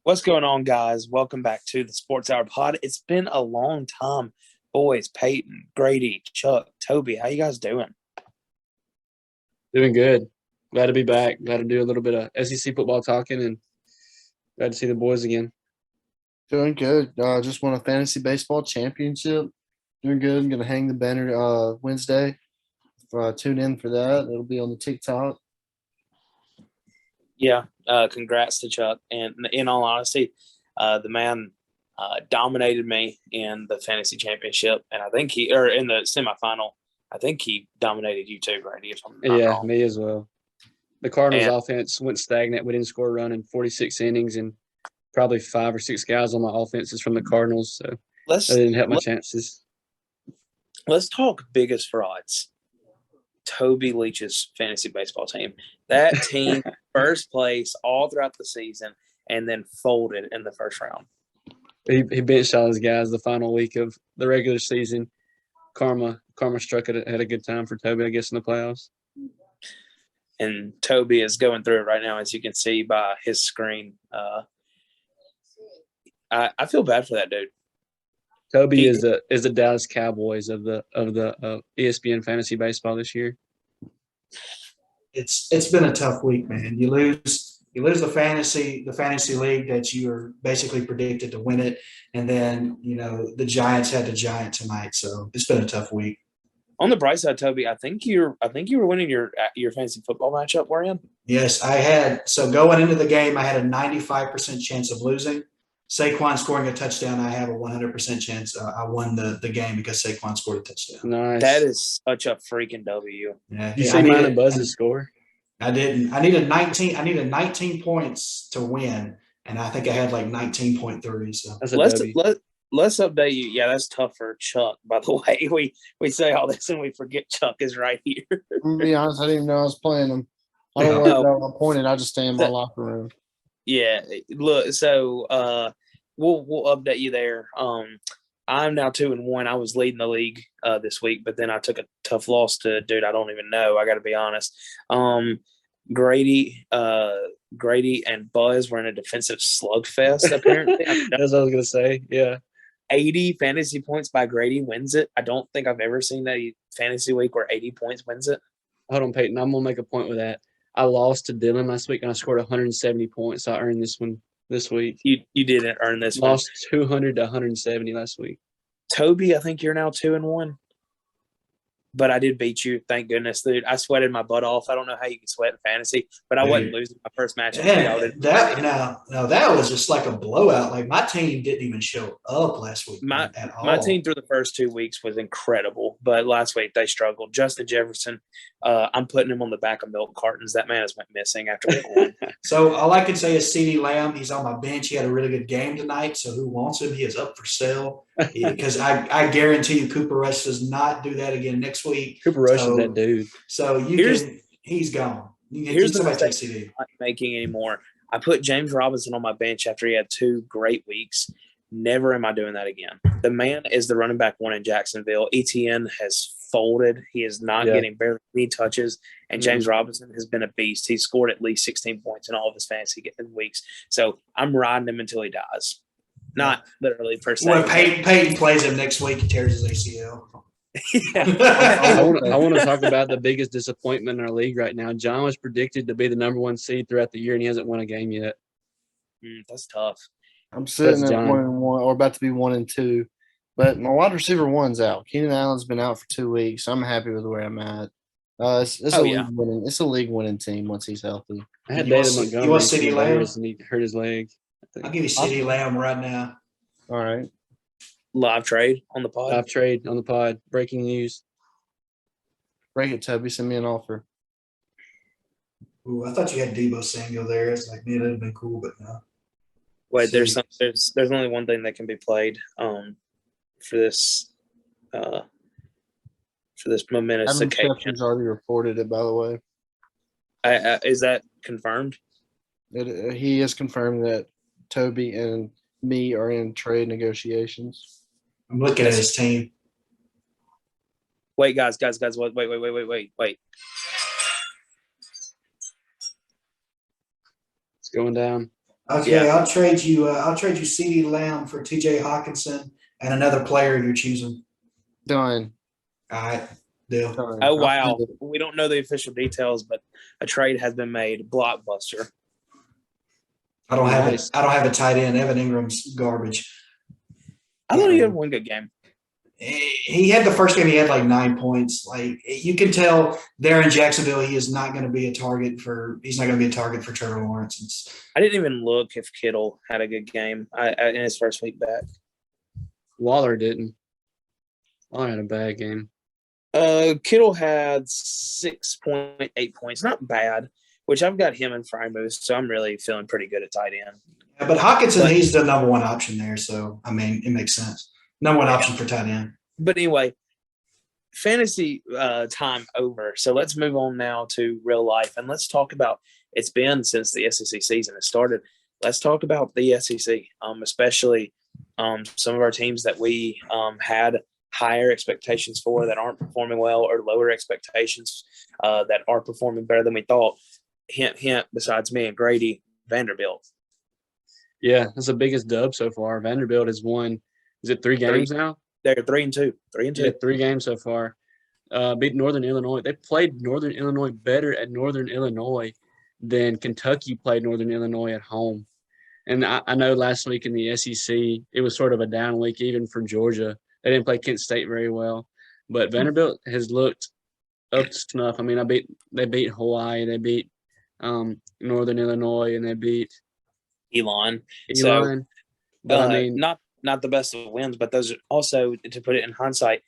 What's going on, guys? Welcome back to the Sports Hour Pod. It's been a long time, boys. Peyton, Grady, Chuck, Toby. How you guys doing? Doing good. Glad to be back. Glad to do a little bit of SEC football talking and glad to see the boys again. Doing good. Just won a fantasy baseball championship. Doing good. Gonna hang the banner Wednesday. Tune in for that. It'll be on the TikTok. Yeah, congrats to Chuck. And in all honesty, the man dominated me in the fantasy championship, and I think or in the semifinal. I think he dominated you too, Grady. If I'm not Yeah, wrong. me as well. The Cardinals And offense went stagnant. We didn't score a run in 46 innings and probably 5 or 6 guys on my offense is from the Cardinals, so let's that didn't help my let, chances. let's talk biggest frauds. Toby Leach's fantasy baseball team. That team first place all throughout the season and then folded in the first round. He benched all his guys the final week of the regular season. Karma struck at a good time for Toby, I guess, in the playoffs. And Toby is going through it right now, as you can see by his screen. I feel bad for that dude. Toby is the Dallas Cowboys of the ESPN fantasy baseball this year. It's been a tough week, man. You lose the fantasy league that you were basically predicted to win it, and then the Giants had the Giant tonight, so it's been a tough week. On the bright side, Toby, I think you were winning your fantasy football matchup we're in. Yes, I had. So going into the game, I had a 95% chance of losing. Saquon scoring a touchdown, I have a 100% chance I won the game because Saquon scored a touchdown. Nice. That is such a freaking W. Yeah, You see mine and Buzz's score? I didn't. I needed 19 points to win, and I think I had like 19.3. So That's a let's W. let's update you. Yeah, that's tough for Chuck. By the way, we say all this and we forget Chuck is right here. I'm gonna be honest. I didn't even know I was playing them. I don't worry about my point. I just stay in my locker room. Yeah, look. So we'll update you there. I'm now 2-1. I was leading the league this week, but then I took a tough loss to dude I don't even know. I got to be honest. Grady and Buzz were in a defensive slugfest. Apparently, That's what I was gonna say. Yeah, 80 fantasy points by Grady wins it. I don't think I've ever seen a fantasy week where 80 points wins it. hold on, Peyton. I'm gonna make a point with that. I lost to Dylan last week and I scored 170 points. So I earned this one this week. You didn't earn this one. Lost 200 to 170 last week. Toby, I think you're now 2-1. But I did beat you, thank goodness, dude. I sweated my butt off. I don't know how you can sweat in fantasy, but I wasn't losing my first match. yeah, that was just like a blowout. Like my team didn't even show up last week at all. My team through the first 2 weeks was incredible, but last week they struggled. Justin Jefferson, I'm putting him on the back of milk cartons. That man has went missing after week 1. So all I can say is CeeDee Lamb. He's on my bench. He had a really good game tonight. So who wants him? He is up for sale because I guarantee you Cooper Rush does not do that again next week. Cooper Rush is that dude. So he's gone. Here's the somebody take mistake CD. I'm not making anymore. I put James Robinson on my bench after he had 2 great weeks. Never am I doing that again. The man is the running back 1 in Jacksonville. ETN has folded. He is not getting barely any touches. And James Robinson has been a beast. He's scored at least 16 points in all of his fantasy weeks. So I'm riding him until he dies. Not literally per se. When Peyton plays him next week, he tears his ACL. I want to talk about the biggest disappointment in our league right now. John was predicted to be the number 1 seed throughout the year, and he hasn't won a game yet. That's tough. I'm sitting at 1-1 or about to be 1-2, but my wide receiver 1's out. Keenan Allen's been out for 2 weeks. So I'm happy with where I'm at. It's a league winning team once he's healthy. I had You want David Montgomery. you want CeeDee Lamb? And he hurt his leg. I'll give you CeeDee Lamb right now. All right. Live trade on the pod. Live trade on the pod. Breaking news. Break it, Toby. Send me an offer. Ooh, I thought you had Debo Samuel there. It's like, man, that'd have been cool, but no. Wait, there's only one thing that can be played for this momentous Adam occasion. Schefter's already reported it, by the way. Is that confirmed? He has confirmed that Toby and me are in trade negotiations. I'm looking at his team. Wait, guys, wait. It's going down. Okay, Yeah. I'll trade you. I'll trade you CeeDee Lamb for T.J. Hawkinson and another player you're choosing. Done. All right, deal. Done. Oh, I'll send wow. it. We don't know the official details, but a trade has been made. Blockbuster. I don't have it. Nice. I don't have a tight end. Evan Ingram's garbage. I thought he had one good game. He had the first game. He had like 9 points. Like you can tell, there in Jacksonville, he is not going to be a target for. He's not going to be a target for Trevor Lawrence. I didn't even look if Kittle had a good game in his first week back. Waller didn't. Waller had a bad game. Kittle had 6.8 points. Not bad, which I've got him in Frymouth, so I'm really feeling pretty good at tight end. Yeah, but Hawkinson, he's the number one option there. So, I mean, it makes sense. Number one option for tight end. But anyway, fantasy time over. So let's move on now to real life. And let's talk about – it's been since the SEC season has started. Let's talk about the SEC, especially some of our teams that we had higher expectations for that aren't performing well, or lower expectations that are performing better than we thought. Hint, hint, besides me and Grady, Vanderbilt. Yeah, that's the biggest dub so far. Vanderbilt has won, is it 3 games now? They're 3-2. 3-2. Yeah, 3 games so far. Beat Northern Illinois. They played Northern Illinois better at Northern Illinois than Kentucky played Northern Illinois at home. And I know last week in the SEC, it was sort of a down week even for Georgia. They didn't play Kent State very well. But Vanderbilt has looked up to snuff. I mean, they beat Hawaii. They beat Northern Illinois, and they beat Elon. So, but I mean, not the best of wins, but those are also, to put it in hindsight,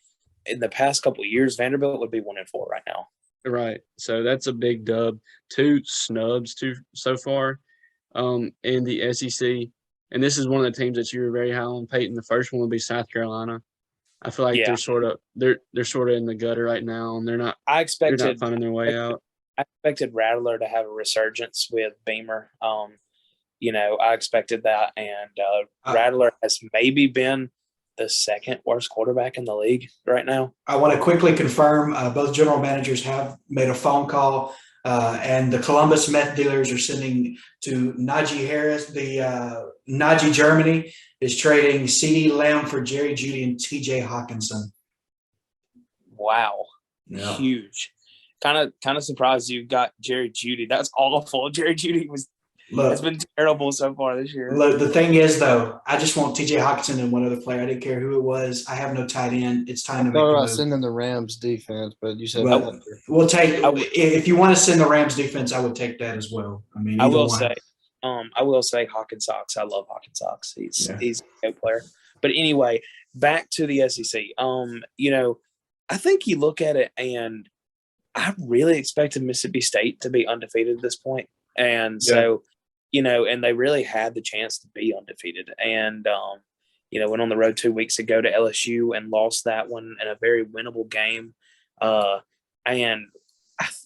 in the past couple of years, Vanderbilt would be 1-4 right now. Right. So that's a big dub. 2 snubs so far in the SEC. And this is one of the teams that you were very high on, Peyton. The first one would be South Carolina. I feel like they're sort of in the gutter right now, and they're not finding their way out. I expected Rattler to have a resurgence with Beamer. I expected that, and Rattler has maybe been the second worst quarterback in the league right now. I want to quickly confirm both general managers have made a phone call, and the Columbus meth dealers are sending to Najee Harris. The Najee Germany is trading CeeDee Lamb for Jerry Jeudy and T.J. Hawkinson. Wow, yeah. Huge. Kind of surprised you got Jerry Jeudy. That's awful. Jerry Jeudy has been terrible so far this year. Look, the thing is, though, I just want T.J. Hawkinson and one other player. I didn't care who it was. I have no tight end. It's time to make a move. Sending the Rams defense, but you said we'll take. If you want to send the Rams defense, I would take that as well. I mean, I will say Hawkins Sox. I love Hawkins Sox. He's a good player. But anyway, back to the SEC. I think you look at it, and I really expected Mississippi State to be undefeated at this point, and so. And they really had the chance to be undefeated. And, went on the road 2 weeks ago to LSU and lost that one in a very winnable game. And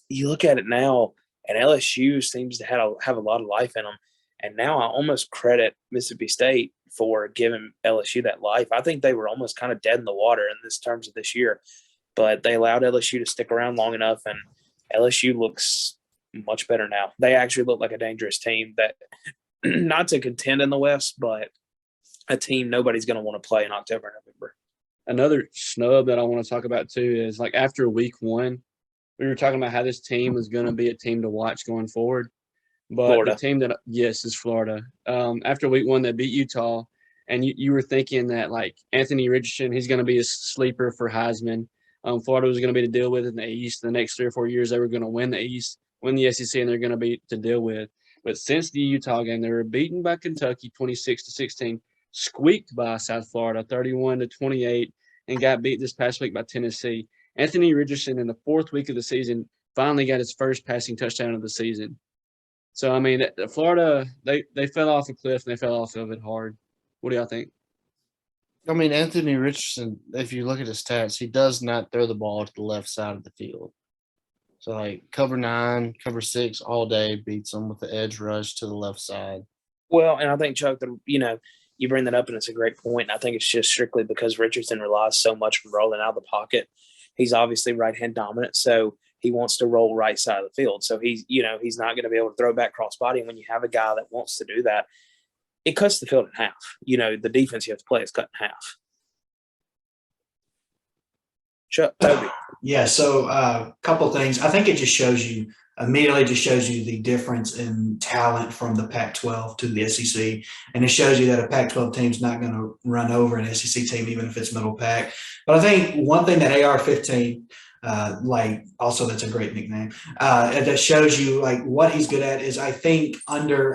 you look at it now, and LSU seems to have a lot of life in them. And now I almost credit Mississippi State for giving LSU that life. I think they were almost kind of dead in the water in terms of this year. But they allowed LSU to stick around long enough, and LSU looks – much better now. They actually look like a dangerous team that not to contend in the West, but a team nobody's going to want to play in October and November. Another snub that I want to talk about too is like after week 1, we were talking about how this team was going to be a team to watch going forward. But Florida. The team that, is Florida. After week 1, they beat Utah, and you were thinking that like Anthony Richardson, he's going to be a sleeper for Heisman. Florida was going to be to deal with in the East. The next 3 or 4 years, they were going to win the East. Win the SEC, and they're going to be to deal with. But since the Utah game, they were beaten by Kentucky 26-16, squeaked by South Florida 31-28, and got beat this past week by Tennessee. Anthony Richardson in the 4th week of the season finally got his first passing touchdown of the season. So, I mean, Florida, they fell off a cliff, and they fell off of it hard. What do y'all think? I mean, Anthony Richardson, if you look at his stats, he does not throw the ball to the left side of the field. So, like, cover 9, cover 6 all day beats them with the edge rush to the left side. Well, and I think, Chuck, you bring that up, and it's a great point. And I think it's just strictly because Richardson relies so much on rolling out of the pocket. He's obviously right-hand dominant, so he wants to roll right side of the field. So he's not going to be able to throw back cross body. And when you have a guy that wants to do that, it cuts the field in half. The defense you have to play is cut in half. Toby. Yeah, so a couple things. I think it just immediately shows you the difference in talent from the Pac-12 to the SEC. And it shows you that a Pac-12 team's not going to run over an SEC team, even if it's middle pack. But I think one thing that AR-15, also that's a great nickname, that shows you what he's good at is, I think under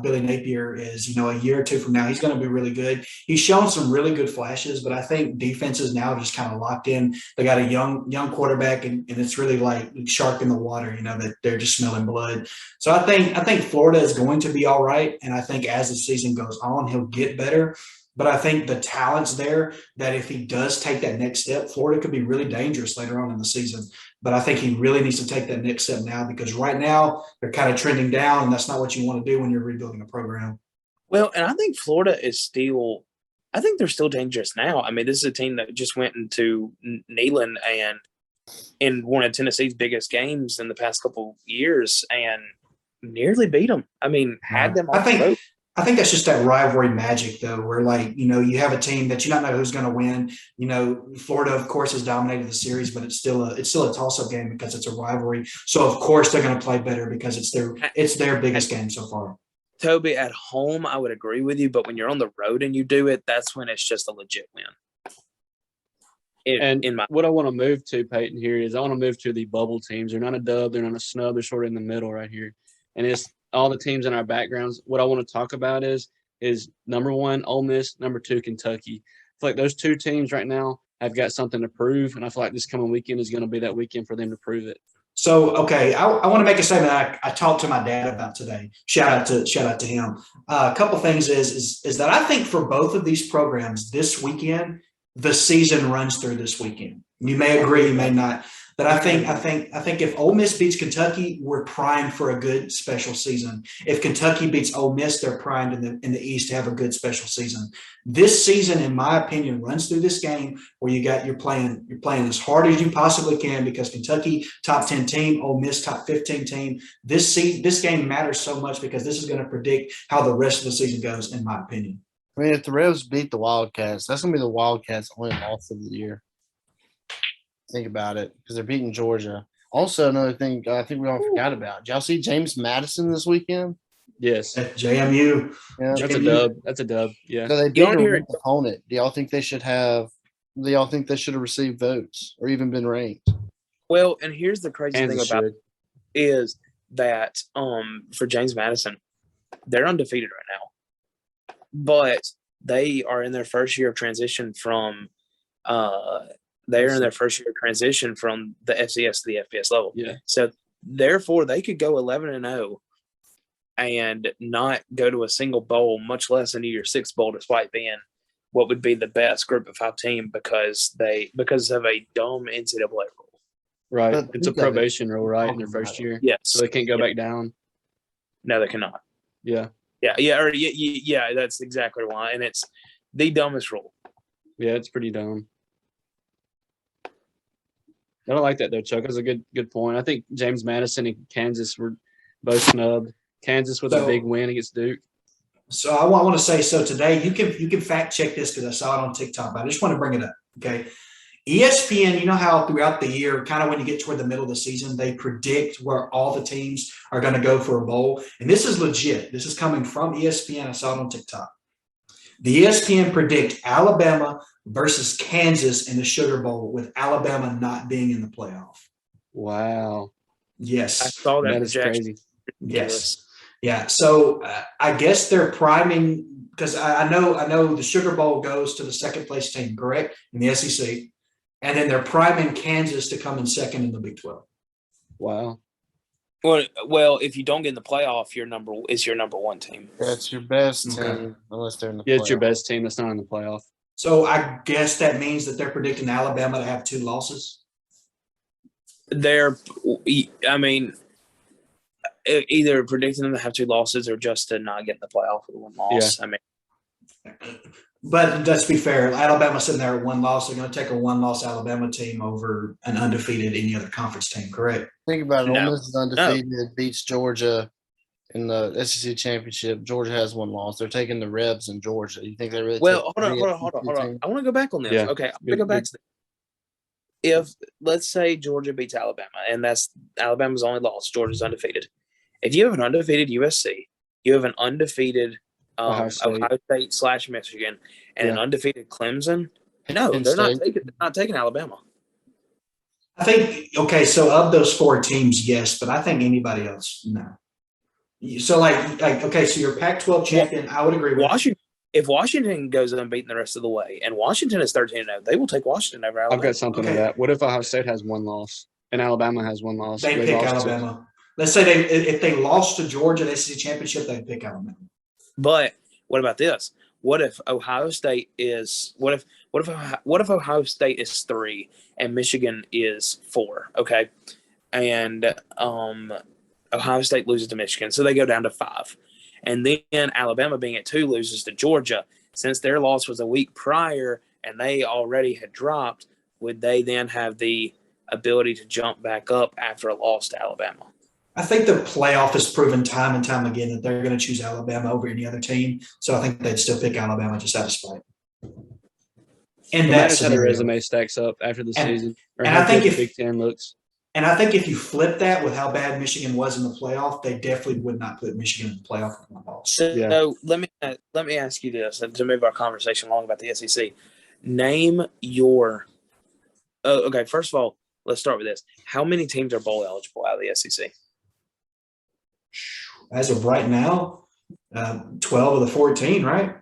Billy Napier is, a year or two from now, he's going to be really good. He's shown some really good flashes, but I think defenses now are just kind of locked in. They got a young quarterback, and it's really like shark in the water, that they're just smelling blood. So I think Florida is going to be all right. And I think as the season goes on, he'll get better. But I think the talent's there that if he does take that next step, Florida could be really dangerous later on in the season. But I think he really needs to take that next step now, because right now they're kind of trending down, and that's not what you want to do when you're rebuilding a program. Well, and I think Florida is still – I think they're still dangerous now. I mean, this is a team that just went into Neyland and one of Tennessee's biggest games in the past couple years and nearly beat them. I mean, had them on the road. I think that's just that rivalry magic, though, where you have a team that you don't know who's going to win. Florida, of course, has dominated the series, but it's still a toss-up game because it's a rivalry. So of course they're going to play better because it's their biggest game so far. Toby, at home, I would agree with you, but when you're on the road and you do it, that's when it's just a legit win. What I want to move to, Peyton, here is I want to move to the bubble teams. They're not a dub, they're not a snub, they're sort of in the middle right here, and it's all the teams in our backgrounds. What I want to talk about is number one, Ole Miss, number two, Kentucky. I feel like those two teams right now have got something to prove, and I feel like this coming weekend is going to be that weekend for them to prove it. So, okay, I want to make a statement I talked to my dad about today. Shout out to him. A couple things is that I think for both of these programs this weekend, the season runs through this weekend. You may agree, you may not. But I think if Ole Miss beats Kentucky, we're primed for a good special season. If Kentucky beats Ole Miss, they're primed in the East to have a good special season. This season, in my opinion, runs through this game where you're playing as hard as you possibly can, because Kentucky top 10 team, Ole Miss top 15 team. This game matters so much because this is going to predict how the rest of the season goes, in my opinion. I mean, if the Revs beat the Wildcats, that's going to be the Wildcats' only loss of the year. Think about it, because they're beating Georgia. Also, another thing I think we all forgot about. Did y'all see James Madison this weekend? Yes. At JMU. Yeah. That's a dub. Yeah. So they beat a ranked opponent. Do y'all think they should have received votes or even been ranked? Well, and here's the crazy thing about it is that for James Madison, they're undefeated right now. But they are in their first year of transition from the FCS to the FBS level. Yeah. So therefore, they could go 11-0 and not go to a single bowl, much less into your sixth bowl, despite being what would be the best Group of 5 team because of a dumb NCAA rule. Right. But it's a probation rule, right, in their first year. Yes. So they can't go back down. No, they cannot. Yeah. Yeah. That's exactly why, and it's the dumbest rule. Yeah, it's pretty dumb. I don't like that though, Chuck. That's a good point. I think James Madison and Kansas were both snubbed. Kansas with a big win against Duke. So I want to say, so today you can fact check this because I saw it on TikTok, but I just want to bring it up. Okay. ESPN, you know how throughout the year, kind of when you get toward the middle of the season, they predict where all the teams are going to go for a bowl. And this is legit. This is coming from ESPN. I saw it on TikTok. The ESPN predict Alabama versus Kansas in the Sugar Bowl, with Alabama not being in the playoff. Wow. Yes. I saw that. That is crazy. Yes. Yeah. So I guess they're priming, because I know the Sugar Bowl goes to the second place team, correct, in the SEC. And then they're priming Kansas to come in second in the Big 12. Wow. Well, if you don't get in the playoff, it's your number one team. That's your best team, unless they're in the playoff. Yeah, it's your best team that's not in the playoff. So I guess that means that they're predicting Alabama to have 2 losses. Either predicting them to have 2 losses or just to not get in the playoff with 1 loss. Yeah. But let's be fair, Alabama's sitting there at one loss. They're going to take a one-loss Alabama team over an undefeated any other conference team, correct? Think about it. Ole Miss is undefeated, beats Georgia in the SEC championship. Georgia has one loss. They're taking the Rebs in Georgia. You think they really? Well, hold on. I want to go back on this. Yeah. Okay, I'm going to go back to this. If let's say Georgia beats Alabama, and that's Alabama's only loss, Georgia's undefeated. If you have an undefeated USC, you have an undefeated Ohio State / Michigan, and an undefeated Clemson. No, they're not taking Alabama. I think so of those 4 teams, yes, but I think anybody else, no. So so you're Pac-12 champion. I would agree with Washington. If Washington goes unbeaten the rest of the way, and Washington is 13-0, they will take Washington over Alabama. I've got something to that. What if Ohio State has one loss and Alabama has one loss? They pick Alabama. Let's say if they lost to Georgia in the SEC championship, they'd pick Alabama. But what about this? What if Ohio State is what if Ohio State is 3 and Michigan is 4? Okay, and Ohio State loses to Michigan, so they go down to 5. And then Alabama, being at 2, loses to Georgia. Since their loss was a week prior and they already had dropped, would they then have the ability to jump back up after a loss to Alabama? I think the playoff has proven time and time again that they're going to choose Alabama over any other team. So I think they'd still pick Alabama just out of spite. And that's how the resume stacks up after the season. Or and I think if Big Ten looks. And I think if you flip that with how bad Michigan was in the playoff, they definitely would not put Michigan in the playoff. So let me ask you this, and to move our conversation along about the SEC. Name your okay, first of all, let's start with this. How many teams are bowl eligible out of the SEC? As of right now, 12 of the 14, right?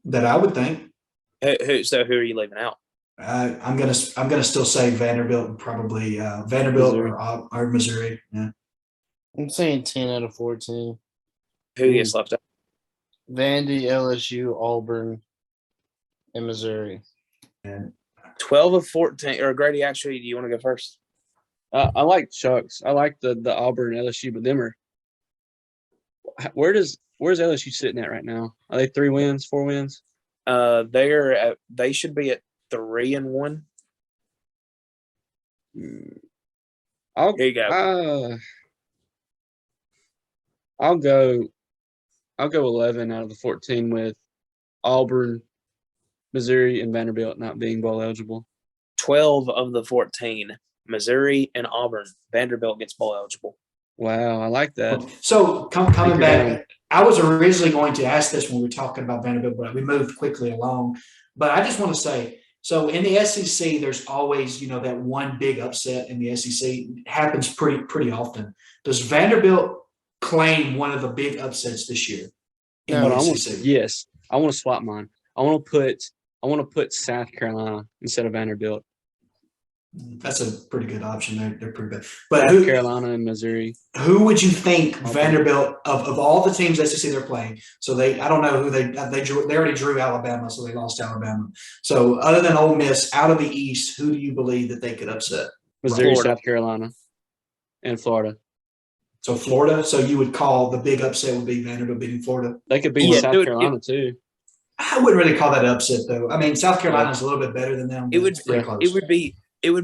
That I would think. So who are you leaving out? I'm gonna still say Vanderbilt and probably Vanderbilt or Missouri. Yeah, I'm saying 10 out of 14. Who gets left out? Vandy, LSU, Auburn, and Missouri. And 12 of 14. Or Grady, actually, do you want to go first? I like Chucks. I like the Auburn and LSU, but them are. Where's LSU sitting at right now? Are they 3 wins, 4 wins? They should be at 3-1. Here you go. I'll go 11 out of the 14 with Auburn, Missouri, and Vanderbilt not being bowl eligible. 12 of the 14, Missouri and Auburn. Vanderbilt gets bowl eligible. Wow, I like that. So coming back, I was originally going to ask this when we were talking about Vanderbilt, but we moved quickly along. But I just want to say, so in the SEC, there's always, that one big upset in the SEC. It happens pretty often. Does Vanderbilt claim one of the big upsets this year in the SEC? Yes. I want to swap mine. I want to put South Carolina instead of Vanderbilt. That's a pretty good option. They're pretty good. But South Carolina and Missouri. Who would you think Vanderbilt of all the teams SEC they're playing? So I don't know who they already drew Alabama, so they lost Alabama. So other than Ole Miss, out of the East, who do you believe that they could upset? Missouri, Florida. South Carolina, and Florida. So Florida. So you would call the big upset would be Vanderbilt beating Florida. They could beat South Carolina too. I wouldn't really call that an upset though. I mean, South Carolina's a little bit better than them. It would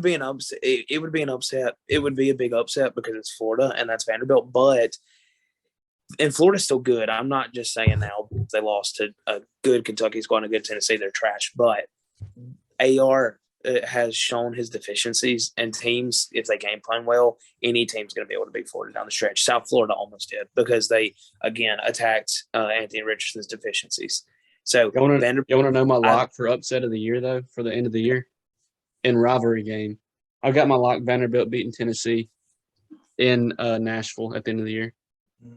be an upset. It would be an upset. It would be a big upset because it's Florida and that's Vanderbilt. And Florida's still good. I'm not just saying now because they lost to a good Kentucky squad and a good Tennessee, they're trash. But AR has shown his deficiencies, and teams, if they game plan well, any team's going to be able to beat Florida down the stretch. South Florida almost did because they again attacked Anthony Richardson's deficiencies. So you want to know my lock for upset of the year though for the end of the year? In rivalry game, I've got my lock Vanderbilt beating Tennessee in Nashville at the end of the year.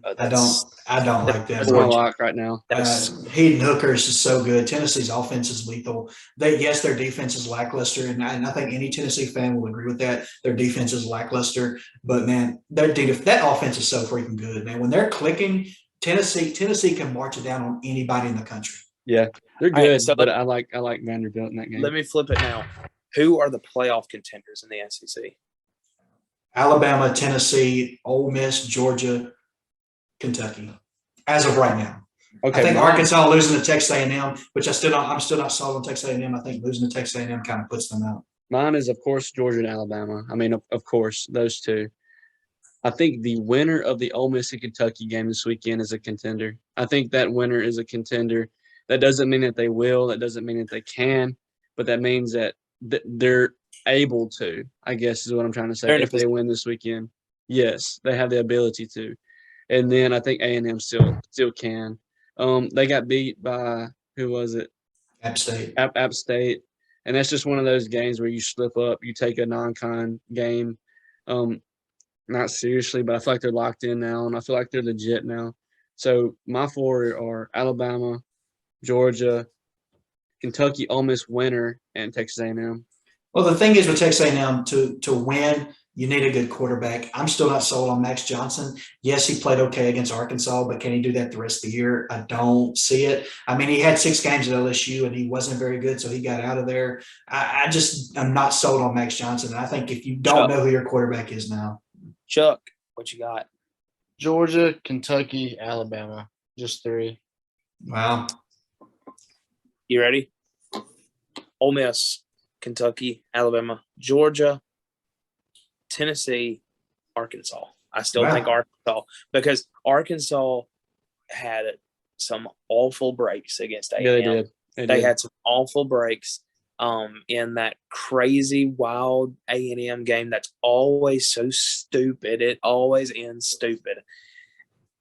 I don't like that. That's my lock right now. Hayden Hooker is so good. Tennessee's offense is lethal. Their defense is lackluster, and I think any Tennessee fan will agree with that. Their defense is lackluster, but man, that offense is so freaking good, man. When they're clicking, Tennessee can march it down on anybody in the country. Yeah, they're good, but I like Vanderbilt in that game. Let me flip it now. Who are the playoff contenders in the SEC? Alabama, Tennessee, Ole Miss, Georgia, Kentucky, as of right now. Okay, I think Arkansas losing to Texas A&M, which I'm still not sold on Texas A&M. I think losing to Texas A&M kind of puts them out. Mine is, of course, Georgia and Alabama. I mean, of course, those two. I think the winner of the Ole Miss and Kentucky game this weekend is a contender. I think that winner is a contender. That doesn't mean that they will. That doesn't mean that they can. But that means that they're able to, I guess is what I'm trying to say, if they win this weekend. Yes, they have the ability to. And then I think A&M still can. They got beat by, who was it? App State. App State. And that's just one of those games where you slip up, you take a non-con game, not seriously, but I feel like they're locked in now, and I feel like they're legit now. So my four are Alabama, Georgia, Kentucky, Ole Miss winner, and Texas A&M. Well, the thing is with Texas A&M, to win, you need a good quarterback. I'm still not sold on Max Johnson. Yes, he played okay against Arkansas, but can he do that the rest of the year? I don't see it. I mean, he had 6 games at LSU, and he wasn't very good, so he got out of there. I'm not sold on Max Johnson. And I think if you don't know who your quarterback is now. Chuck, what you got? Georgia, Kentucky, Alabama. Just 3. Wow. You ready? Ole Miss, Kentucky, Alabama, Georgia, Tennessee, Arkansas. I still think Arkansas, because Arkansas had some awful breaks against A&M. Yeah, they did. They had some awful breaks in that crazy, wild A&M game that's always so stupid. It always ends stupid.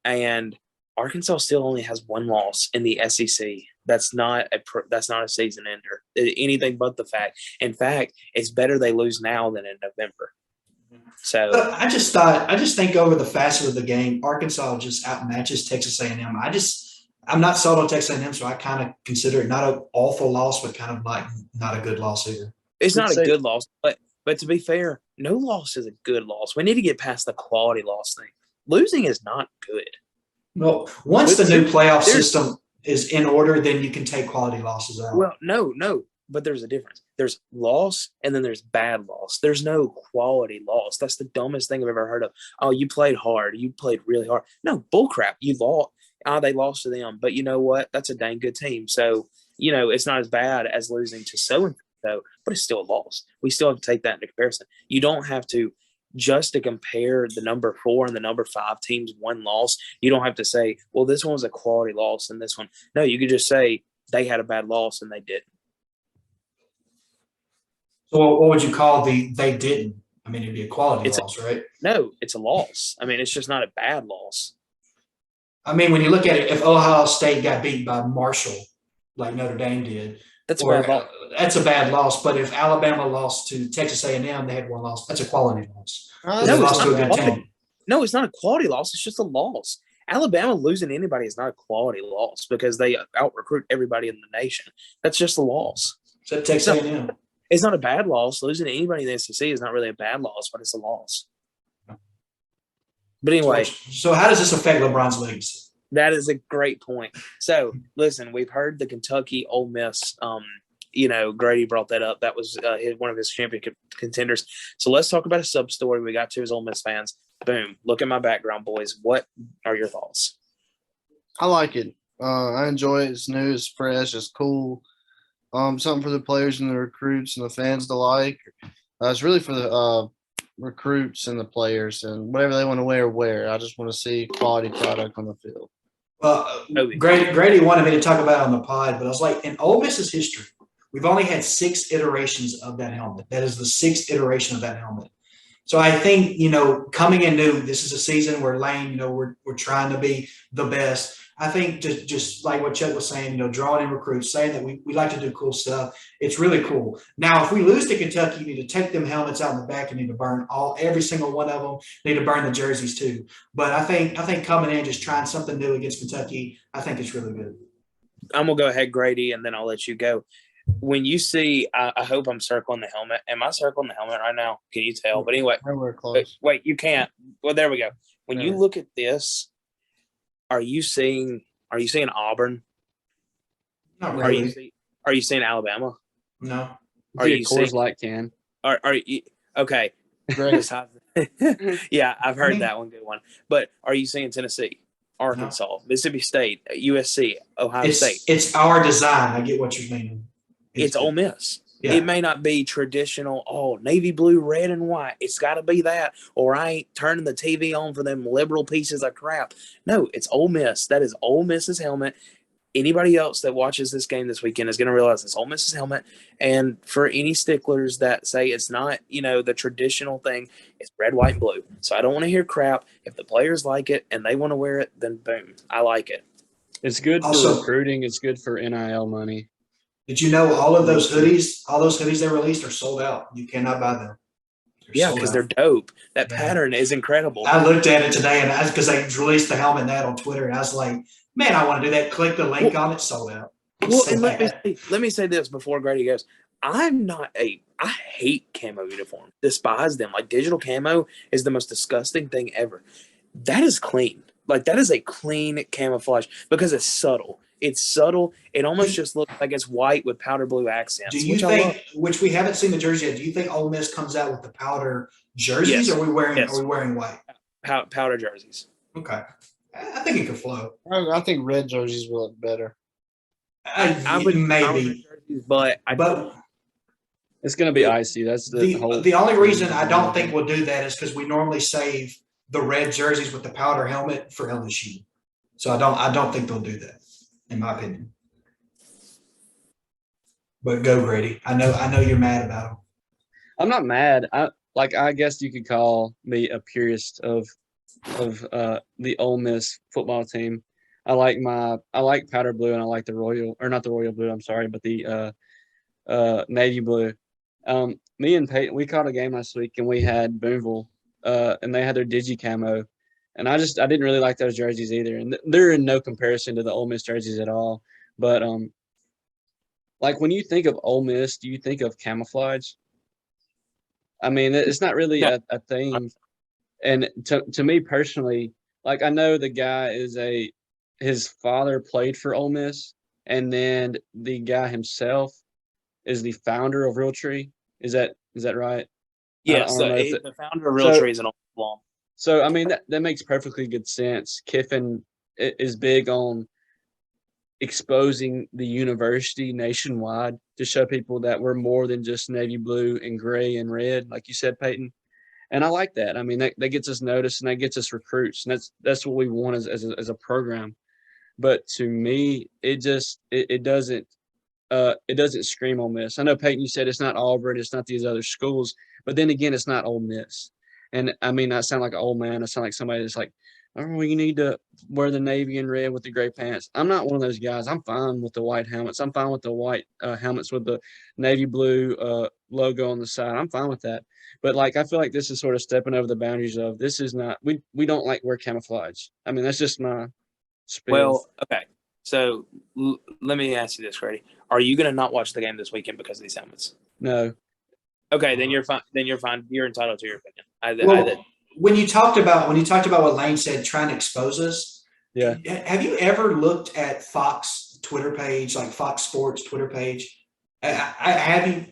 And Arkansas still only has 1 loss in the SEC. That's not a season ender. Anything but the fact. In fact, it's better they lose now than in November. So I just think over the facet of the game, Arkansas just outmatches Texas A&M. I'm not sold on Texas A&M, so I kind of consider it not an awful loss, but kind of like not a good loss either. It's not a good loss, but to be fair, no loss is a good loss. We need to get past the quality loss thing. Losing is not good. Well, once the new playoff system is in order, then you can take quality losses out. Well, no, but there's a difference. There's loss and then there's bad loss. There's no quality loss. That's the dumbest thing I've ever heard of. Oh, you played hard. You played really hard. No, bullcrap. You lost. They lost to them. But you know what? That's a dang good team. So, it's not as bad as losing to so-and-so, but it's still a loss. We still have to take that into comparison. You don't have to just to compare the number 4 and the number 5 teams 1 loss. You don't have to say, well, this one was a quality loss and this one. No, you could just say they had a bad loss and they didn't. So what would you call they didn't? I mean, it'd be a quality loss, right? No, it's a loss. I mean, it's just not a bad loss. I mean, when you look at it, if Ohio State got beat by Marshall, like Notre Dame did, that's a bad loss. But if Alabama lost to Texas A&M, they had 1 loss. That's a quality loss. No, it's not a quality loss. It's just a loss. Alabama losing to anybody is not a quality loss because they out-recruit everybody in the nation. That's just a loss. Except Texas A&M. It's not a bad loss. Losing to anybody in the SEC is not really a bad loss, but it's a loss. But anyway. So how does this affect LeBron's legacy? That is a great point. So, listen, we've heard the Kentucky Ole Miss. Grady brought that up. That was one of his championship contenders. So let's talk about a sub-story we got to as Ole Miss fans. Boom. Look at my background, boys. What are your thoughts? I like it. I enjoy it. It's new. It's fresh. It's cool. Something for the players and the recruits and the fans to like. It's really for the recruits and the players, and whatever they want to wear. I just want to see quality product on the field. Grady wanted me to talk about it on the pod, but I was like, in Ole Miss's history, we've only had 6 iterations of that helmet. That is the 6th iteration of that helmet. So I think, coming in new, this is a season where Lane, we're trying to be the best. I think just like what Chuck was saying, drawing in recruits, saying that we like to do cool stuff. It's really cool. Now, if we lose to Kentucky, you need to take them helmets out in the back and need to burn every single one of them. Need to burn the jerseys too. But I think coming in, just trying something new against Kentucky, I think it's really good. I'm going to go ahead, Grady, and then I'll let you go. When you see, I hope I'm circling the helmet. Am I circling the helmet right now? Can you tell? But anyway, we're close. Wait, you can't. Well, there we go. When you look at this, are you seeing Auburn? Not really. Are you seeing Alabama? No. Are you seeing Light can? Are you okay? Yeah, I've heard that one. Good one. But are you seeing Tennessee? Arkansas, Mississippi State, USC, Ohio State. It's our design. I get what you're meaning. It's Ole Miss. Yeah. It may not be traditional, navy blue, red, and white. It's got to be that, or I ain't turning the TV on for them liberal pieces of crap. No, it's Ole Miss. That is Ole Miss's helmet. Anybody else that watches this game this weekend is going to realize it's Ole Miss's helmet. And for any sticklers that say it's not, the traditional thing, it's red, white, and blue. So I don't want to hear crap. If the players like it and they want to wear it, then boom, I like it. It's good for recruiting. It's good for NIL money. Did you know all those hoodies they released are sold out? You cannot buy them. Because they're dope. That pattern is incredible. I looked at it today, and because they released the helmet and that on Twitter, and I was like, man, I want to do that. Click the link on it, sold out. And let me say this before Grady goes. I hate camo uniform. Despise them. Like, digital camo is the most disgusting thing ever. That is clean. Like, that is a clean camouflage because it's subtle. It's subtle. It almost just looks like it's white with powder blue accents. Do you think, which we haven't seen the jersey yet, do you think Ole Miss comes out with the powder jerseys, or are we wearing white? Powder jerseys. Okay. I think it could flow. I think red jerseys will look better. I would maybe, but it's going to be icy. That's the only reason I don't think we'll do that is because we normally save the red jerseys with the powder helmet for LSU. So I don't think they'll do that, in my opinion. But go, Grady. I know you're mad about them. I'm not mad. I guess you could call me a purist of the Ole Miss football team. I like powder blue, and I like not the royal blue. I'm sorry, but the navy blue. Me and Peyton, we caught a game last week, and we had Boonville, and they had their digi camo, and I didn't really like those jerseys either, and they're in no comparison to the Ole Miss jerseys at all. But like, when you think of Ole Miss, do you think of camouflage? I mean, it's not really a thing. And to me personally, like, I know the guy his father played for Ole Miss, and then the guy himself is the founder of REALTREE. Is that right? Yes, the founder of REALTREE is an Ole Miss alum. So, I mean, that makes perfectly good sense. Kiffin is big on exposing the university nationwide to show people that we're more than just navy blue and gray and red, like you said, Peyton. And I like that. I mean, that gets us noticed, and that gets us recruits, and that's what we want as a program. But to me, it doesn't scream Ole Miss. I know, Peyton, you said it's not Auburn, it's not these other schools, but then again, it's not Ole Miss. And I mean, I sound like an old man. I sound like somebody that's like, oh, you need to wear the navy and red with the gray pants. I'm not one of those guys. I'm fine with the white helmets. I'm fine with the white helmets with the navy blue logo on the side. I'm fine with that. But, like, I feel like this is sort of stepping over the boundaries of this is not – we don't like wear camouflage. I mean, that's just my spiel. Well, okay. So let me ask you this, Grady. Are you going to not watch the game this weekend because of these helmets? No. Okay, then you're fine. You're entitled to your opinion. When you talked about what Lane said, trying to expose us, yeah. Have you ever looked at Fox Twitter page, like Fox Sports Twitter page? Have you?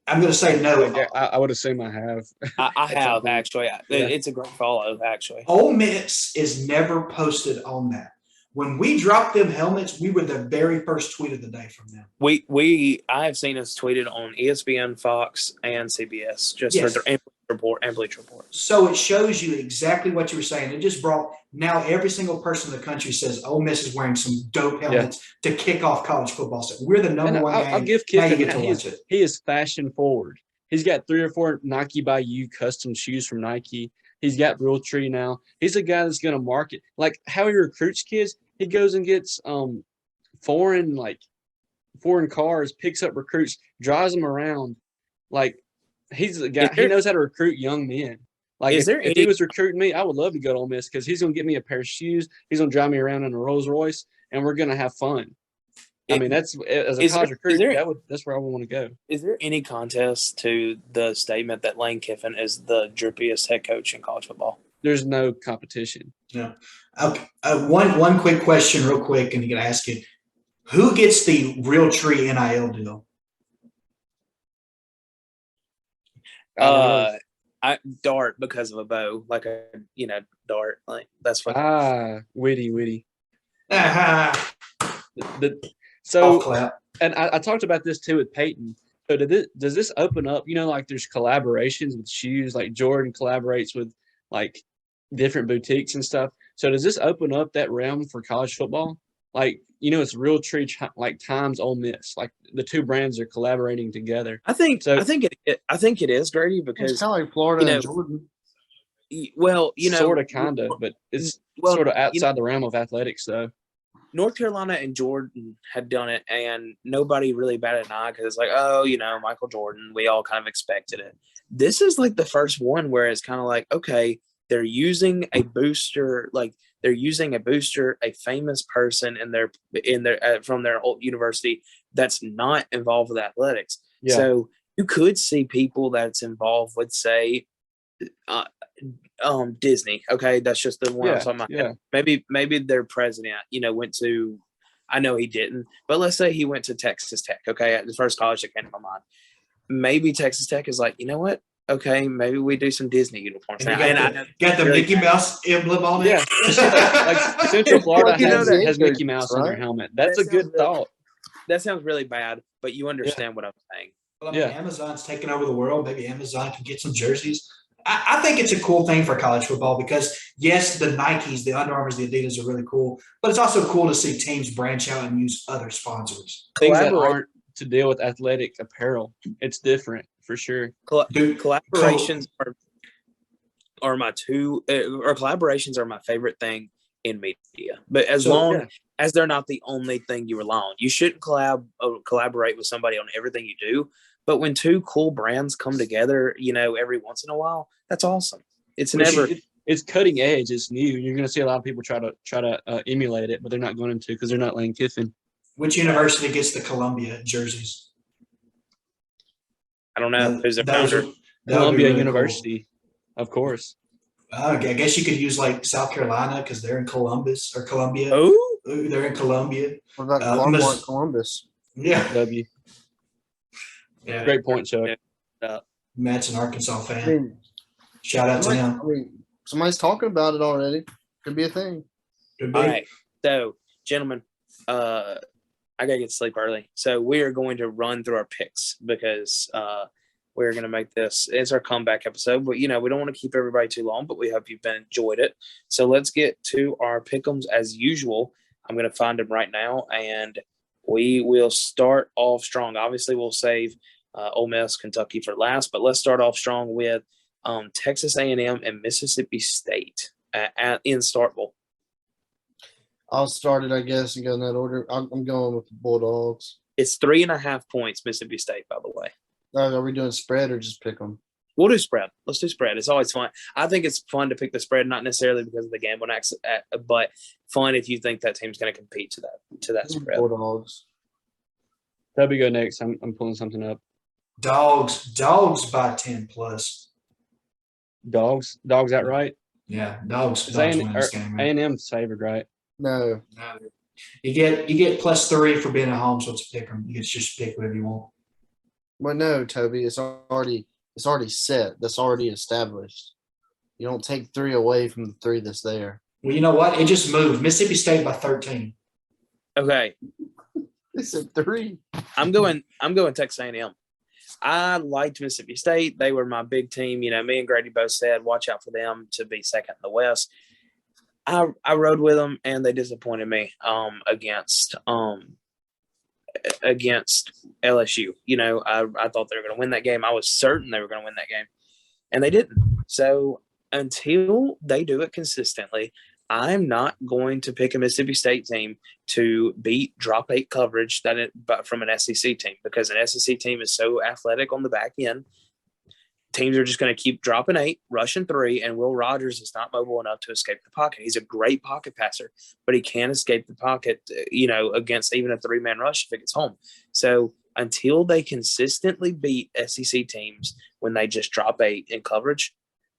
I'm going to say no. I would assume I have. I have, actually. Yeah. It's a great follow, actually. Ole Miss is never posted on that. When we dropped them helmets, we were the very first tweet of the day from them. I have seen us tweeted on ESPN, Fox, and CBS just for their Ambulance report. So it shows you exactly what you were saying. It just brought now every single person in the country says Ole Miss is wearing some dope helmets to kick off college football. So we're the number one game. I'll give Kiffin, he is fashion forward. He's got 3 or 4 Nike by You custom shoes from Nike. He's got REALTREE now. He's a guy that's going to market. Like, how he recruits kids, he goes and gets foreign cars, picks up recruits, drives them around. Like, he's a guy. He knows how to recruit young men. Like, if he was recruiting me, I would love to go to Ole Miss because he's going to get me a pair of shoes. He's going to drive me around in a Rolls Royce, and we're going to have fun. I mean, that's as a college recruit. That's where I want to go. Is there any contest to the statement that Lane Kiffin is the drippiest head coach in college football? There's no competition. No. Okay. One quick question, real quick, and you can ask it: who gets the REALTREE NIL deal? I Dart because of a bow, like a dart. Like that's what. Witty. So and I talked about this too with Peyton. So does this open up? Like there's collaborations with shoes, like Jordan collaborates with like different boutiques and stuff. So does this open up that realm for college football? Like it's Realtree like times Ole Miss. Like the two brands are collaborating together. I think it is, Grady, because it's kind of like Florida and Jordan. Well, sort of, kind of, but it's sort of outside the realm of athletics, though. North Carolina and Jordan had done it, and nobody really batted an eye because it's like, Michael Jordan. We all kind of expected it. This is like the first one where it's kind of like, okay, they're using a booster, a famous person in their from their old university that's not involved with athletics. Yeah. So you could see people that's involved with, say, Disney. Okay, that's just the one I'm talking about. Yeah. Maybe their president, went to. I know he didn't, but let's say he went to Texas Tech. Okay, the first college that came to my mind. Maybe Texas Tech is like, you know what? Okay, maybe we do some Disney uniforms. And got the Mickey Mouse emblem on it. Yeah, like Central Florida has Mickey Mouse on their helmet. That's a good thought. That sounds really bad, but you understand what I'm saying. Well, Amazon's taking over the world. Maybe Amazon can get some jerseys. I think it's a cool thing for college football because, yes, the Nikes, the Under Armours, the Adidas are really cool, but it's also cool to see teams branch out and use other sponsors. Things that aren't to deal with athletic apparel. It's different for sure. Collaborations are my collaborations are my favorite thing in media. But as long as they're not the only thing you rely on, you shouldn't collaborate with somebody on everything you do. But when two cool brands come together, every once in a while, that's awesome. It's cutting edge. It's new. You're going to see a lot of people try to emulate it, but they're not going to because they're not Lane Kiffin. Which university gets the Columbia jerseys? I don't know. Who's their founder? Columbia really University, of course. I guess you could use like South Carolina because they're in Columbus or Columbia. Oh, they're in Columbia. What about Columbus? Yeah. W. Yeah. Great point, Chuck. Matt's an Arkansas fan. Shout out to him. Somebody's talking about it already. Could be a thing. All right. So, gentlemen, I gotta get to sleep early. So we are going to run through our picks because we're going to make this. It's our comeback episode, but we don't want to keep everybody too long. But we hope you've enjoyed it. So let's get to our pick'ems as usual. I'm going to find them right now, and we will start off strong. Obviously, we'll save Ole Miss, Kentucky for last, but let's start off strong with Texas A&M and Mississippi State in Starkville. I'll start it, I guess, and go in that order. I'm going with the Bulldogs. It's 3.5 points, Mississippi State, by the way. Are we doing spread or just pick them? We'll do spread. Let's do spread. It's always fun. I think it's fun to pick the spread, not necessarily because of the gambling acts, but fun if you think that team's going to compete to that spread. Bulldogs. Toby, go next. I'm pulling something up. Dogs by 10 plus. Dogs outright? Yeah, dogs win this game. A&M's favored, right? No. You get +3 for being at home, so it's a pick 'em. You can just pick whatever you want. Well, no, Toby, it's already set. That's already established. You don't take 3 away from the 3 that's there. Well, you know what? It just moved. Mississippi State by 13. Okay. They said 3. I'm going Texas A&M. I liked Mississippi State. They were my big team. Me and Grady both said, watch out for them to be second in the West. I rode with them, and they disappointed me against LSU. I thought they were going to win that game. I was certain they were going to win that game, and they didn't. So until they do it consistently, I'm not going to pick a Mississippi State team to beat drop 8 coverage from an SEC team, because an SEC team is so athletic on the back end. Teams are just going to keep dropping 8, rushing 3, and Will Rogers is not mobile enough to escape the pocket. He's a great pocket passer, but he can't escape the pocket, against even a 3-man rush if it gets home. So until they consistently beat SEC teams when they just drop 8 in coverage,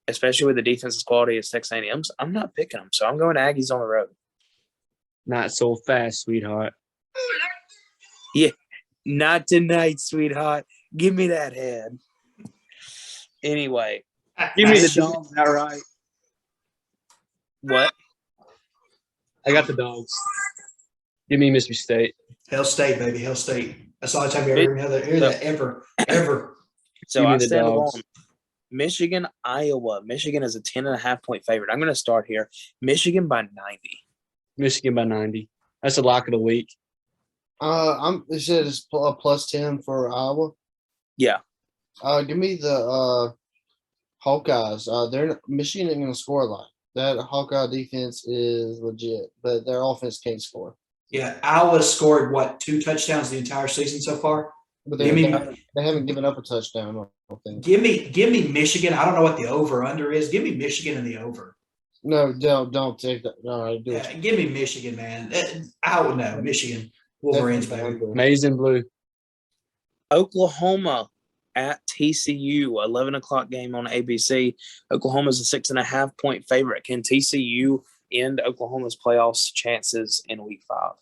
especially with the defensive quality of Texas A&M's, I'm not picking them. So I'm going Aggies on the road. Not so fast, sweetheart. Yeah, not tonight, sweetheart. Give me that head. Anyway, Give me the Dogs outright. What? I got the Dogs. Give me Mississippi State. Hell State, baby. Hell State. That's the only time you ever hear that ever. So I stand alone. Michigan, Iowa. Michigan is a 10.5-point favorite. I'm going to start here. Michigan by 90. Michigan by 90. That's a lock of the week. It said it's a plus 10 for Iowa. Yeah. Give me the Hawkeyes. Michigan ain't going to score a lot. That Hawkeye defense is legit, but their offense can't score. Yeah, Iowa scored, 2 touchdowns the entire season so far? But they haven't given up a touchdown, I don't think. Give me Michigan. I don't know what the over-under is. Give me Michigan in the over. No, don't take that. No, give me Michigan, man. I would know. Michigan. Wolverines, baby. Maize and blue. Oklahoma at TCU, 11 o'clock game on ABC. Oklahoma's a 6.5-point favorite. Can TCU end Oklahoma's playoffs chances in Week 5?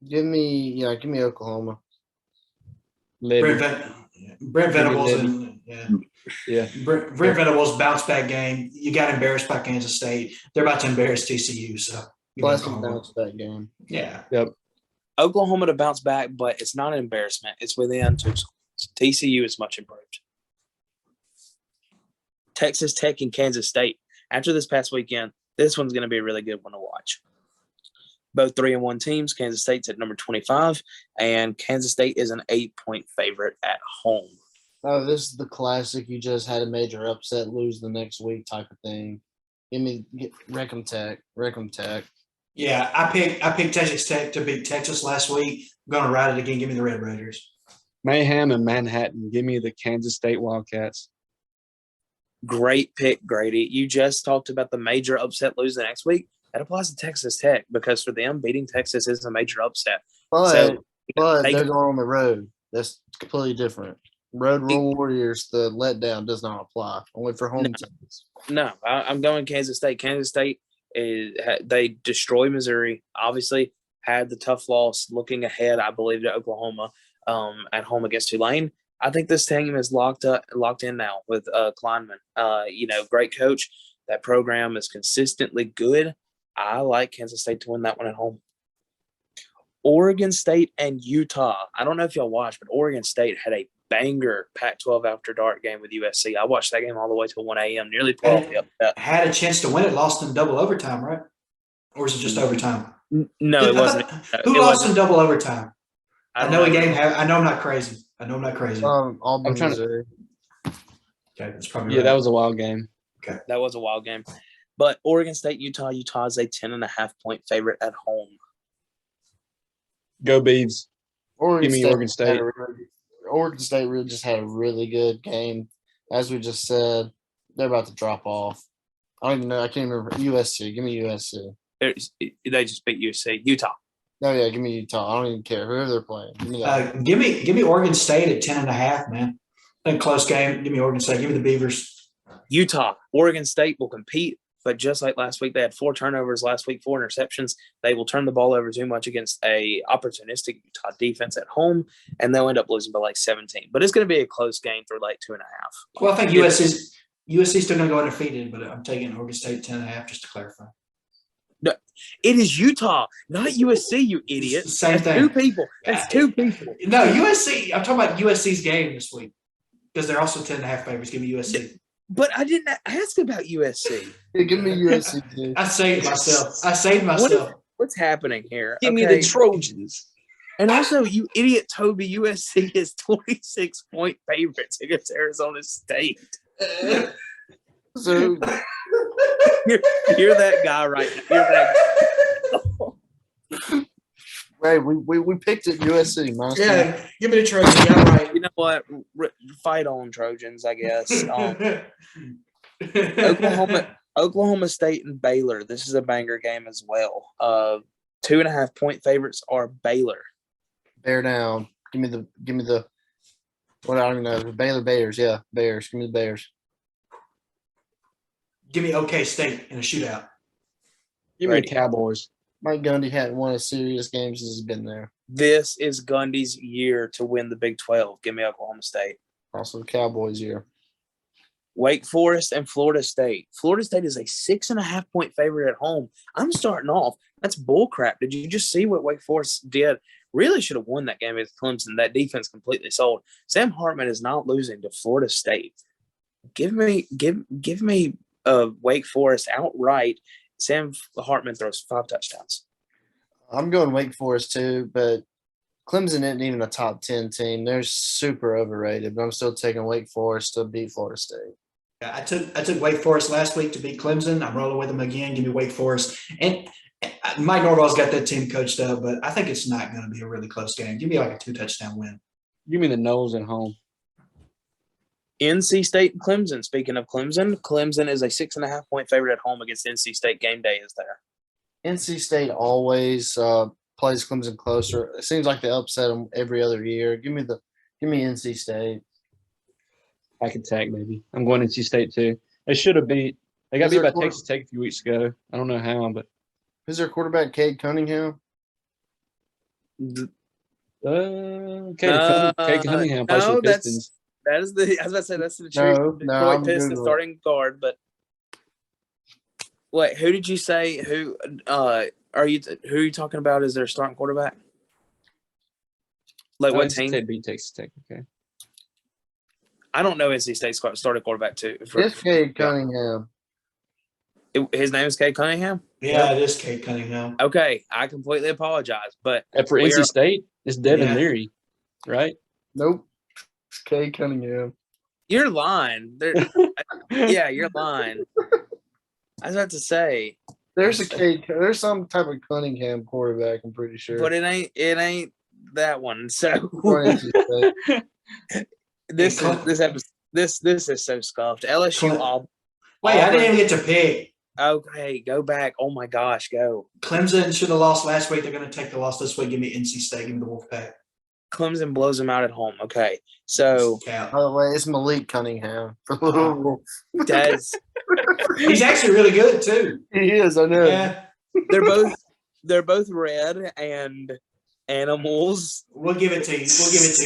Give me Oklahoma. Brent Venables Brent Venables bounce back game. You got embarrassed by Kansas State. They're about to embarrass TCU. So bounce back game. Yeah. Yep. Oklahoma to bounce back, but it's not an embarrassment. It's within 2 schools. TCU is much improved. Texas Tech and Kansas State. After this past weekend, this one's going to be a really good one to watch. Both 3-1 teams. Kansas State's at number 25, and Kansas State is an 8-point favorite at home. Oh, this is the classic. You just had a major upset, lose the next week type of thing. Wreck 'em Tech. Yeah, I picked Texas Tech to beat Texas last week. I'm going to ride it again. Give me the Red Raiders. Mayhem and Manhattan. Give me the Kansas State Wildcats. Great pick, Grady. You just talked about the major upset lose the next week. That applies to Texas Tech because for them, beating Texas is a major upset. But they're going on the road. That's completely different. Road Warriors, the letdown does not apply. Only for home teams. No, I'm going Kansas State. Kansas State, they destroyed Missouri. Obviously, had the tough loss looking ahead, I believe, to Oklahoma at home against Tulane. I think this team is locked in now with Kleinman. Great coach. That program is consistently good. I like Kansas State to win that one at home. Oregon State and Utah. I don't know if y'all watched, but Oregon State had a banger Pac-12 after dark game with USC. I watched that game all the way till 1 a.m., nearly 12. Had a chance to win it, lost in double overtime, right? Or is it just overtime? No, it wasn't. Who lost in double overtime? I know I'm not crazy. Auburn, Missouri. Okay, that's probably right. That was a wild game. Okay, that was a wild game. But Oregon State, Utah is a 10.5-point favorite at home. Go Beavs. Give me Oregon State. Oregon State really just had a really good game. As we just said, they're about to drop off. I don't even know. I can't remember. USC. Give me USC. They just beat USC. Utah. Oh, yeah. Give me Utah. I don't even care. Whoever they're playing. Give me Oregon State at 10.5, man. I think close game. Give me Oregon State. Give me the Beavers. Utah. Oregon State will compete. But just like last week, they had 4 turnovers last week, 4 interceptions. They will turn the ball over too much against a opportunistic Utah defense at home, and they'll end up losing by like 17. But it's going to be a close game for like 2.5. Well, I think USC's still going to go undefeated, but I'm taking Oregon State 10.5 just to clarify. No, it is Utah, not USC, you idiot. Same thing. 2 people. That's 2 people. No, USC. I'm talking about USC's game this week because they're also 10.5 favorites. Give me USC. But I didn't ask about USC. Hey, give me USC, too. I saved myself. What's happening here? Give me the Trojans. And also, you idiot, Toby, USC is 26-point favorites against Arizona State. So you're that guy right now. You're that guy. Hey, we picked it USC, man. Yeah, give me the Trojans. Yeah, right. You know what? Fight on, Trojans, I guess. Oklahoma State and Baylor. This is a banger game as well. 2.5-point favorites are Baylor. Bear down. Give me the. What I don't even know. The Baylor Bears. Yeah, Bears. Give me the Bears. Give me OK State in a shootout. Give me the Cowboys. Mike Gundy hadn't won a serious game since he's been there. This is Gundy's year to win the Big 12. Give me Oklahoma State. Also the Cowboys here. Wake Forest and Florida State. Florida State is a 6.5-point favorite at home. I'm starting off. That's bullcrap. Did you just see what Wake Forest did? Really should have won that game against Clemson. That defense completely sold. Sam Hartman is not losing to Florida State. Give me Wake Forest outright. Sam Hartman throws 5 touchdowns. I'm going Wake Forest too, but Clemson isn't even a top 10 team. They're super overrated, but I'm still taking Wake Forest to beat Florida State. I took Wake Forest last week to beat Clemson. I'm rolling with them again. Give me Wake Forest. And Mike Norvell's got that team coached up, but I think it's not going to be a really close game. Give me like a 2-touchdown win. Give me the Noles at home. NC State and Clemson. Speaking of Clemson, Clemson is a 6.5-point favorite at home against NC State. Game day is there. NC State always plays Clemson closer. It seems like they upset them every other year. Give me NC State. I can tag maybe. I'm going NC State too. They should have beat. They got beat by Texas Tech a few weeks ago. I don't know how, but who's their quarterback? Cade Cunningham. Cade Cunningham plays for the Pistons. I was about to say that's the Detroit Pistons starting guard. But wait, who did you say? Who are you talking about? Is their starting quarterback? Like what team? State beat Texas Tech. Okay. I don't know NC State's starting quarterback too. It's Cade Cunningham. His name is Cade Cunningham? Yeah, it is Cade Cunningham. Okay, I completely apologize. But for NC State, it's Devin Leary, right? Nope. It's Cade Cunningham. You're lying. Yeah, you're lying. I was about to say. There's some type of Cunningham quarterback, I'm pretty sure. But it ain't that one. So This is so scuffed. LSU Auburn. Wait, I didn't even get to pick. Okay, go back. Oh my gosh, go. Clemson should have lost last week. They're going to take the loss this week. Give me NC State. Give me the Wolfpack. Clemson blows them out at home. Okay, so by the way, it's Malik Cunningham. He's actually really good too. He is. I know. Yeah, they're both red and animals. We'll give it to you,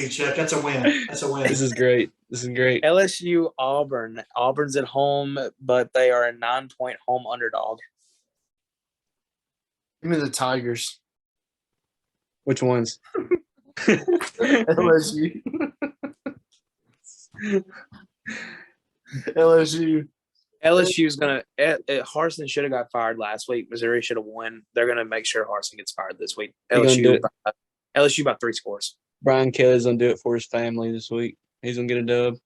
Chuck. That's a win. This is great. LSU Auburn. Auburn's at home, but they are a 9-point home underdog. Give me the Tigers. Which ones? LSU. LSU. LSU's gonna. Harsin should have got fired last week. Missouri should have won. They're gonna make sure Harsin gets fired this week. LSU by 3 scores. Brian Kelly's gonna do it for his family this week. He's gonna get a dub.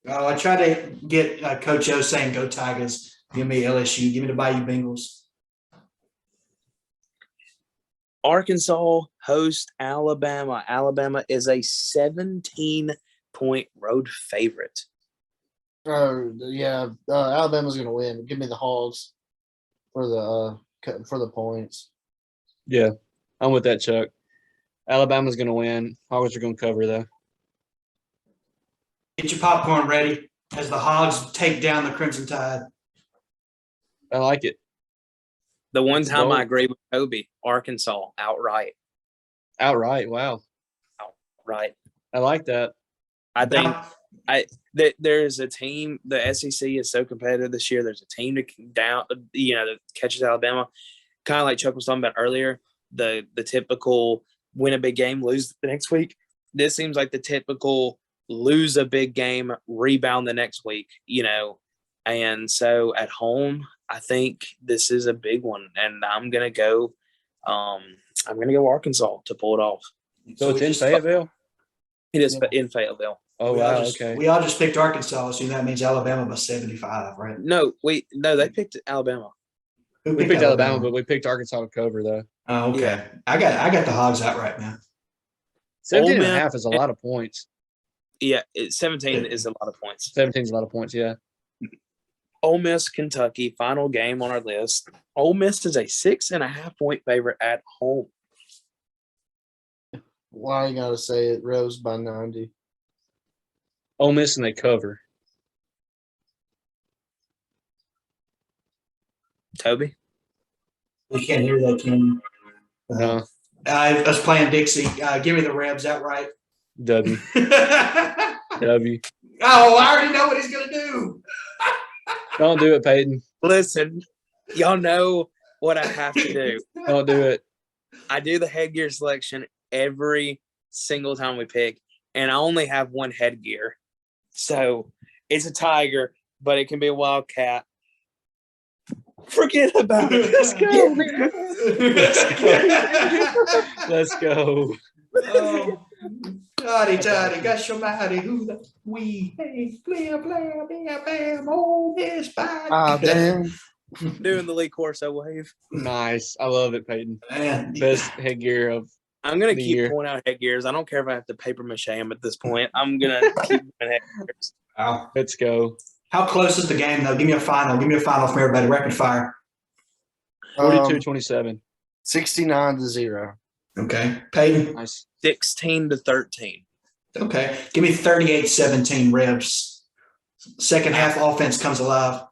Oh, I try to get Coach O saying "Go Tigers." Give me LSU. Give me the Bayou Bengals. Arkansas host Alabama. Alabama is a 17-point road favorite. Alabama's going to win. Give me the Hogs for the points. Yeah, I'm with that, Chuck. Alabama's going to win. Hogs are going to cover, though. Get your popcorn ready as the Hogs take down the Crimson Tide. I like it. The one time I agree with Toby, Arkansas outright. Outright, wow. Outright. I like that. I think there's a team. The SEC is so competitive this year. There's a team that catches Alabama, kind of like Chuck was talking about earlier. The typical win a big game, lose the next week. This seems like the typical lose a big game, rebound the next week. And so at home, I think this is a big one, and I'm gonna go. I'm gonna go Arkansas to pull it off. So it's in Fayetteville. It is in Fayetteville. Oh wow! Okay. We all just picked Arkansas, so that means Alabama by 75, right? No, they picked Alabama. We picked Alabama, but we picked Arkansas to cover though. Oh, okay. Yeah. I got the Hogs outright, man. 17.5 is a lot of points. Yeah, 17 is a lot of points. 17 is a lot of points. Yeah. Ole Miss, Kentucky, final game on our list. Ole Miss is a 6.5-point favorite at home. Why you gotta say it? Rose by 90. Ole Miss and they cover. Toby? We can't hear that, can you? No. I was playing Dixie. Give me the Rebs outright. W. W. Oh, I already know what he's going to do. Don't do it, Peyton. Listen, y'all know what I have to do. Don't do it. I do the headgear selection every single time we pick, and I only have one headgear. So it's a tiger, but it can be a wildcat. Forget about it. Let's go. Let's go. Oh, Toddy, got your mighty who the we hey, blam, blam, bam, bam, Ole Miss back. Ah, damn. Doing the Lee Corso wave. Nice. I love it, Peyton. Man. Best headgear of I'm going to keep year. pulling out headgears. I don't care if I have to paper mache them at this point. I'm going to keep doing headgears. Wow. Let's go. How close is the game, though? Give me a final. Give me a final from everybody. Rapid fire. 42-27. 69-0. Okay. Peyton? Nice. 16-13. Okay. Give me 38-17 Rebs. Second half offense comes alive.